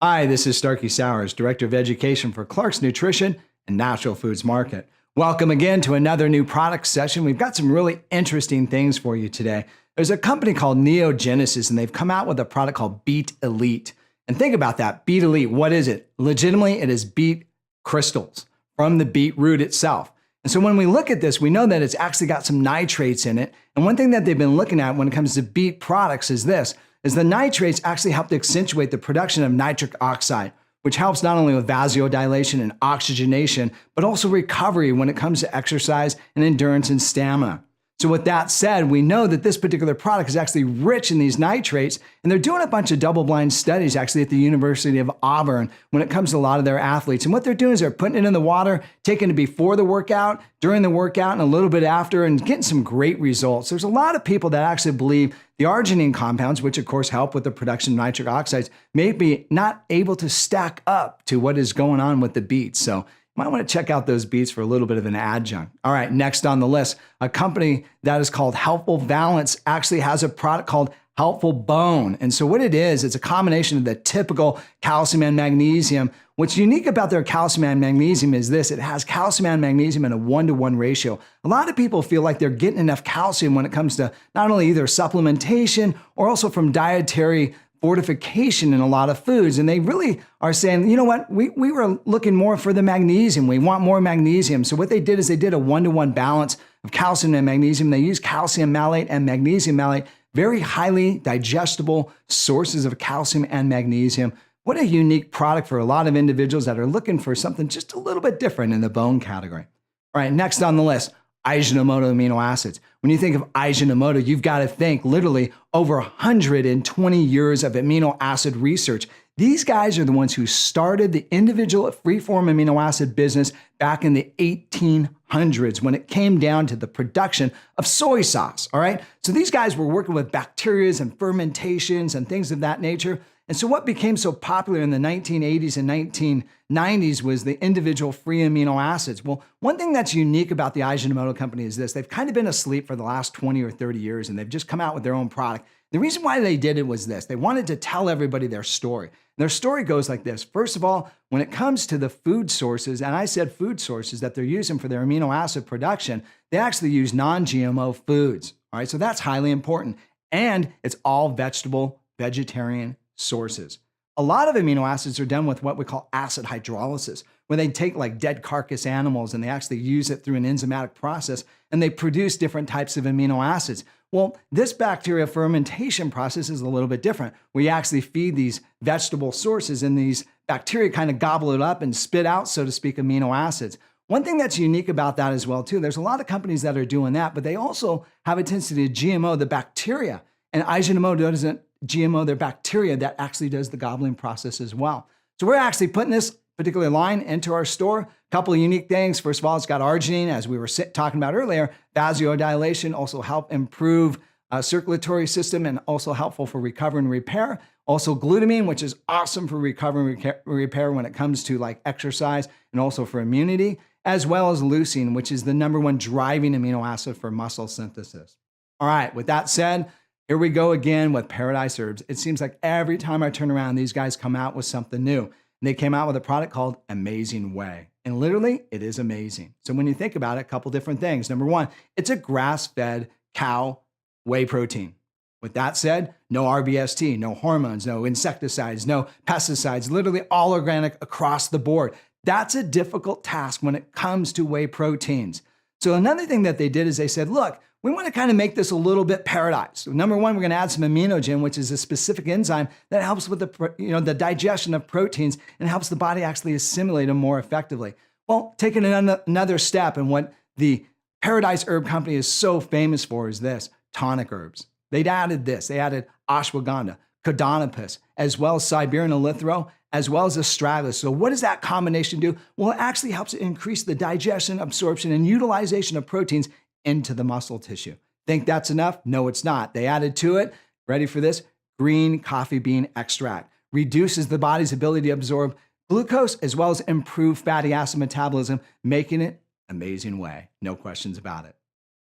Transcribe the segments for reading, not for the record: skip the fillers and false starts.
Hi, this is Starkie Sowers, Director of Education for Clark's Nutrition and Natural Foods Market. Welcome again to another new product session. We've got some really interesting things for you today. There's a company called Neogenesis, and they've come out with a product called Beet Elite. And think about that, Beet Elite, what is it? Legitimately, it is beet crystals from the beet root itself. And so when we look at this, we know that it's actually got some nitrates in it. And one thing that they've been looking at when it comes to beet products is this, is the nitrates actually help to accentuate the production of nitric oxide, which helps not only with vasodilation and oxygenation, but also recovery when it comes to exercise and endurance and stamina. So with that said, we know that this particular product is actually rich in these nitrates, and they're doing a bunch of double-blind studies actually at the University of Auburn when it comes to a lot of their athletes. And what they're doing is they're putting it in the water, taking it before the workout, during the workout, and a little bit after, and getting some great results. There's a lot of people that actually believe the arginine compounds, which of course help with the production of nitric oxides, may be not able to stack up to what is going on with the beets. So you might want to check out those beets for a little bit of an adjunct. All right, next on the list, a company that is called Healthful Balance actually has a product called Healthful Bone. And so what it is, it's a combination of the typical calcium and magnesium. What's unique about their calcium and magnesium is this, it has calcium and magnesium in a 1-to-1 ratio. A lot of people feel like they're getting enough calcium when it comes to not only either supplementation or also from dietary fortification in a lot of foods. And they really are saying, you know what, we were looking more for the magnesium. We want more magnesium. So what they did is they did a 1-to-1 balance of calcium and magnesium. They used calcium malate and magnesium malate, very highly digestible sources of calcium and magnesium. What a unique product for a lot of individuals that are looking for something just a little bit different in the bone category. All right, next on the list, Ajinomoto amino acids. When you think of Ajinomoto, you've got to think literally over 120 years of amino acid research. These guys are the ones who started the individual free-form amino acid business back in the 1800s when it came down to the production of soy sauce, all right? So these guys were working with bacteria and fermentations and things of that nature. And so what became so popular in the 1980s and 1990s was the individual free amino acids. Well, one thing that's unique about the Ajinomoto company is this. They've kind of been asleep for the last 20 or 30 years, and they've just come out with their own product. The reason why they did it was this. They wanted to tell everybody their story. Their story goes like this. First of all, when it comes to the food sources, and I said food sources that they're using for their amino acid production, they actually use non-GMO foods. All right, so that's highly important. And it's all vegetable, vegetarian sources. A lot of amino acids are done with what we call acid hydrolysis, where they take like dead carcass animals and they actually use it through an enzymatic process and they produce different types of amino acids. Well, this bacteria fermentation process is a little bit different, where you actually feed these vegetable sources and these bacteria kind of gobble it up and spit out, so to speak, amino acids. One thing that's unique about that as well, too, there's a lot of companies that are doing that, but they also have a tendency to GMO the bacteria. And Ajinomoto doesn't GMO their bacteria that actually does the gobbling process as well. So we're actually putting this particular line into our store. A couple of unique things. First of all, it's got arginine, as we were talking about earlier. Vasodilation, also help improve circulatory system and also helpful for recovery and repair. Also glutamine, which is awesome for recovery and repair when it comes to like exercise and also for immunity, as well as leucine, which is the #1 driving amino acid for muscle synthesis. All right, with that said, here we go again with Paradise Herbs. It seems like every time I turn around, these guys come out with something new. And they came out with a product called Amazing Whey. And literally, it is amazing. So when you think about it, a couple different things. #1, it's a grass-fed cow whey protein. With that said, no RBST, no hormones, no insecticides, no pesticides, literally all organic across the board. That's a difficult task when it comes to whey proteins. So another thing that they did is they said, look, we want to kind of make this a little bit paradise. So #1, we're going to add some aminogen, which is a specific enzyme that helps with the digestion of proteins and helps the body actually assimilate them more effectively. Well, taking another step, and what the Paradise Herb Company is so famous for is this, tonic herbs. They'd added this. They added ashwagandha, codonopus, as well as Siberian eleuthero, as well as astragalus. So what does that combination do? Well, it actually helps increase the digestion, absorption, and utilization of proteins into the muscle tissue. Think that's enough? No, it's not. They added to it, ready for this, green coffee bean extract. Reduces the body's ability to absorb glucose as well as improve fatty acid metabolism, making it Amazing Whey. No questions about it.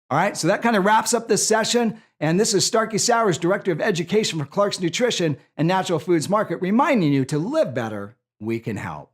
All right, so that kind of wraps up this session. And this is Starkie Sowers, Director of Education for Clark's Nutrition and Natural Foods Market, reminding you to live better, we can help.